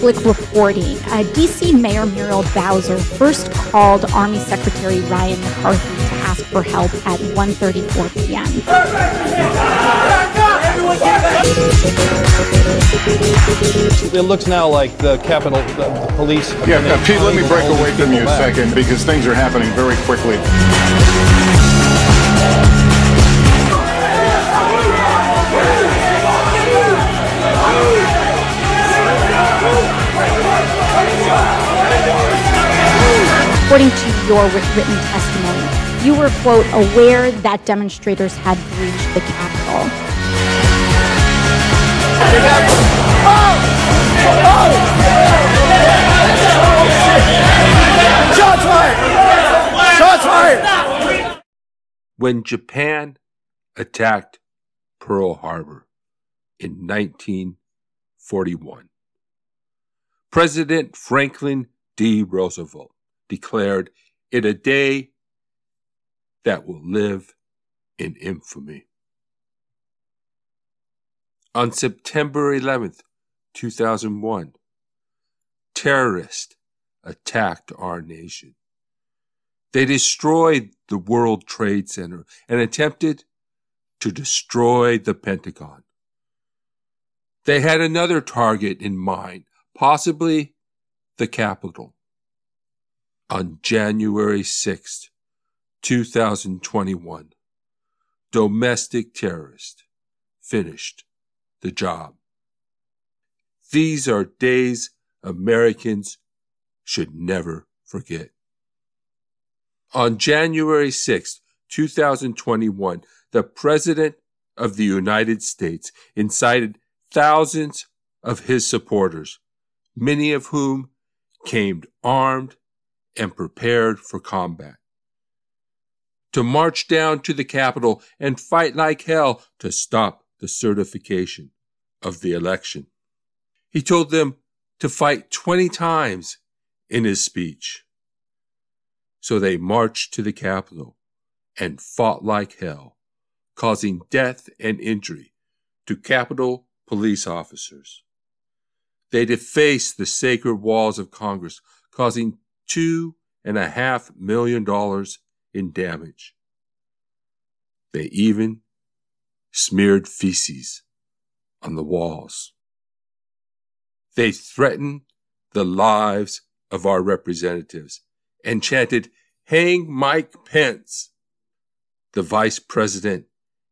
public reporting, D.C. Mayor Muriel Bowser first called Army Secretary Ryan McCarthy to ask for help at 1:34 p.m. It looks now like the Capitol, the police... Yeah, Pete, let me break away from you a second because things are happening very quickly. According to your written testimony, you were, quote, aware that demonstrators had breached the Capitol. Shots fired! Shots fired! When Japan attacked Pearl Harbor in 1941, President Franklin D. Roosevelt declared it a day that will live in infamy. On September 11th, 2001, terrorists attacked our nation. They destroyed the World Trade Center and attempted to destroy the Pentagon. They had another target in mind, possibly the Capitol. On January 6th, 2021, domestic terrorists finished the job. These are days Americans should never forget. On January 6, 2021, the President of the United States incited thousands of his supporters, many of whom came armed and prepared for combat, to march down to the Capitol and fight like hell to stop the certification of the election. He told them to fight 20 times in his speech. So they marched to the Capitol and fought like hell, causing death and injury to Capitol police officers. They defaced the sacred walls of Congress, causing $2.5 million in damage. They even smeared feces on the walls. They threatened the lives of our representatives and chanted, "Hang Mike Pence." The vice president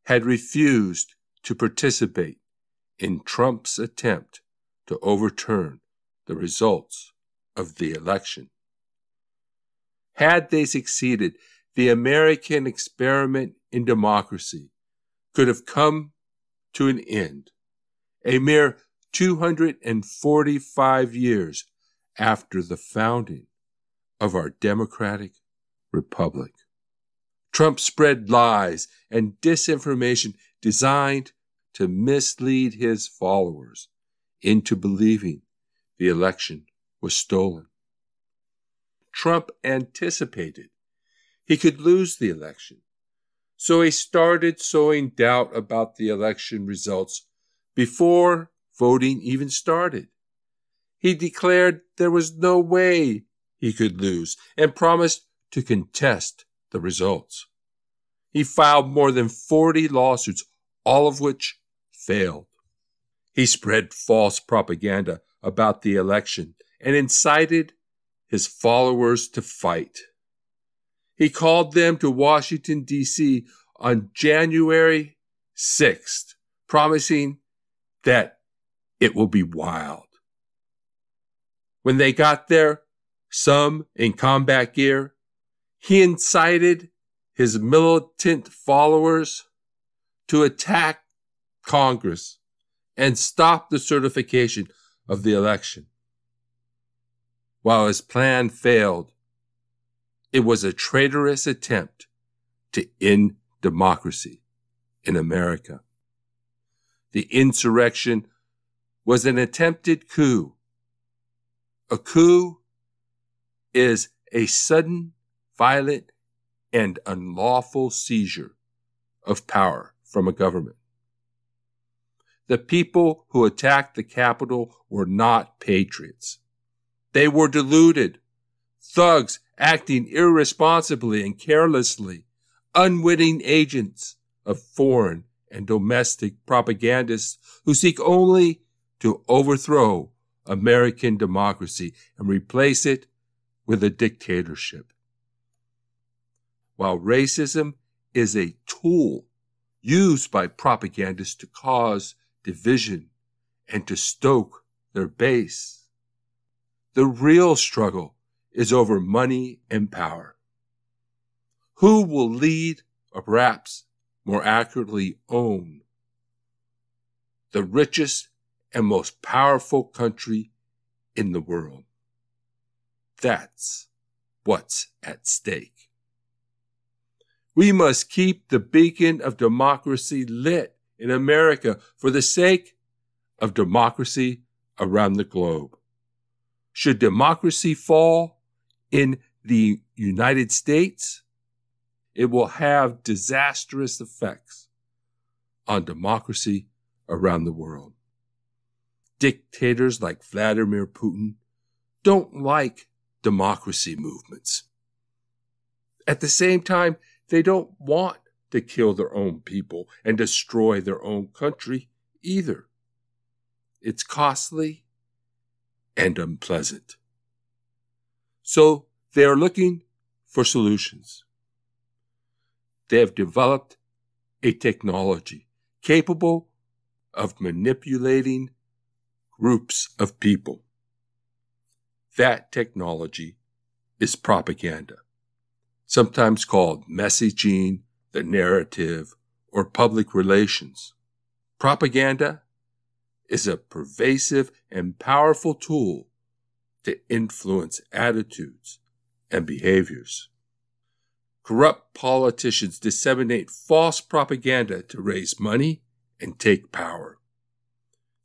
had refused to participate in Trump's attempt to overturn the results of the election. Had they succeeded, the American experiment in democracy could have come to an end, a mere 245 years after the founding of our democratic republic. Trump spread lies and disinformation designed to mislead his followers into believing the election was stolen. Trump anticipated he could lose the election, so he started sowing doubt about the election results before voting even started. He declared there was no way he could lose and promised to contest the results. He filed more than 40 lawsuits, all of which failed. He spread false propaganda about the election and incited his followers to fight. He called them to Washington, D.C. on January 6th, promising that it will be wild. When they got there, some in combat gear, he incited his militant followers to attack Congress and stop the certification of the election. While his plan failed, it was a traitorous attempt to end democracy in America. The insurrection was an attempted coup. A coup is a sudden, violent, and unlawful seizure of power from a government. The people who attacked the Capitol were not patriots. They were deluded, thugs acting irresponsibly and carelessly, unwitting agents of foreign and domestic propagandists who seek only to overthrow American democracy and replace it with a dictatorship. While racism is a tool used by propagandists to cause division and to stoke their base, the real struggle is over money and power. Who will lead, or perhaps more accurately own, the richest and most powerful country in the world? That's what's at stake. We must keep the beacon of democracy lit in America for the sake of democracy around the globe. Should democracy fall in the United States, it will have disastrous effects on democracy around the world. Dictators like Vladimir Putin don't like democracy movements. At the same time, they don't want to kill their own people and destroy their own country either. It's costly and unpleasant. So they are looking for solutions. They have developed a technology capable of manipulating groups of people. That technology is propaganda, sometimes called messaging, the narrative, or public relations. Propaganda is a pervasive and powerful tool to influence attitudes and behaviors. Corrupt politicians disseminate false propaganda to raise money and take power.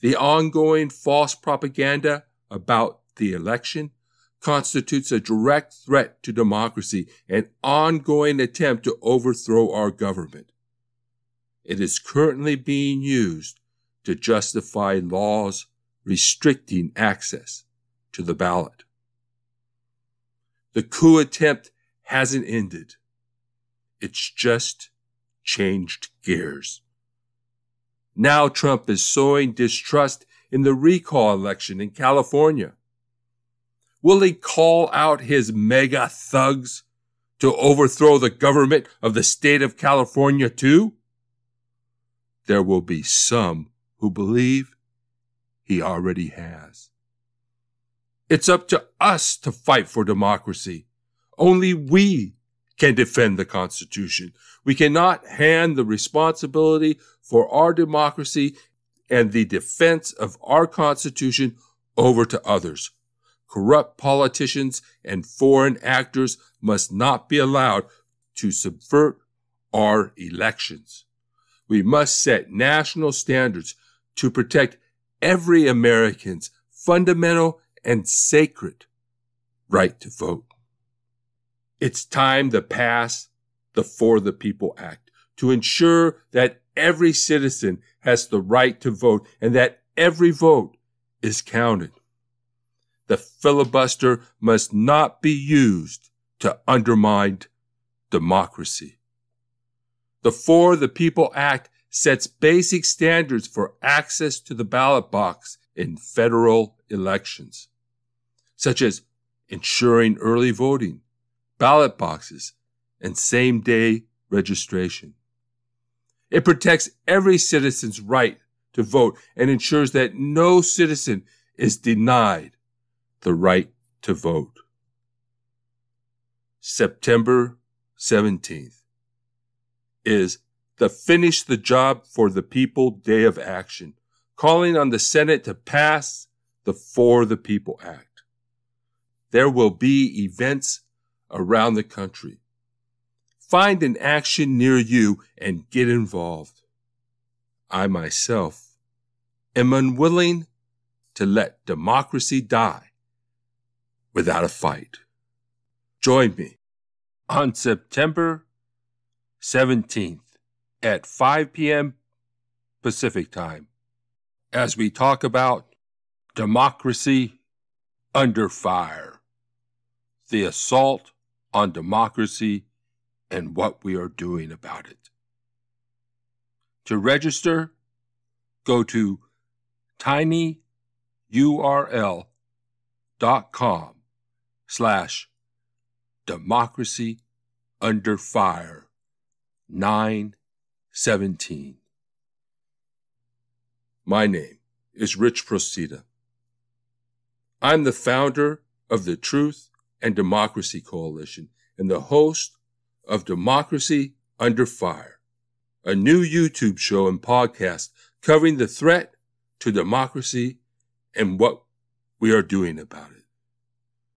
The ongoing false propaganda about the election constitutes a direct threat to democracy, an ongoing attempt to overthrow our government. It is currently being used to justify laws restricting access to the ballot. The coup attempt hasn't ended. It's just changed gears. Now Trump is sowing distrust in the recall election in California. Will he call out his mega thugs to overthrow the government of the state of California too? There will be some who believe he already has. It's up to us to fight for democracy. Only we can defend the Constitution. We cannot hand the responsibility for our democracy and the defense of our Constitution over to others. Corrupt politicians and foreign actors must not be allowed to subvert our elections. We must set national standards to protect every American's fundamental and sacred right to vote. It's time to pass the For the People Act to ensure that every citizen has the right to vote and that every vote is counted. The filibuster must not be used to undermine democracy. The For the People Act sets basic standards for access to the ballot box in federal elections, such as ensuring early voting, ballot boxes, and same-day registration. It protects every citizen's right to vote and ensures that no citizen is denied the right to vote. September 17th is the Finish the Job for the People Day of Action, calling on the Senate to pass the For the People Act. There will be events around the country. Find an action near you and get involved. I myself am unwilling to let democracy die without a fight. Join me on September 17th at 5 p.m. Pacific Time as we talk about democracy under fire, the assault on democracy and what we are doing about it. To register, go to tinyurl.com/democracy under fire 917. My name is Rich Procida. I'm the founder of the Truth and Democracy Coalition and the host of Democracy Under Fire, a new YouTube show and podcast covering the threat to democracy and what we are doing about it.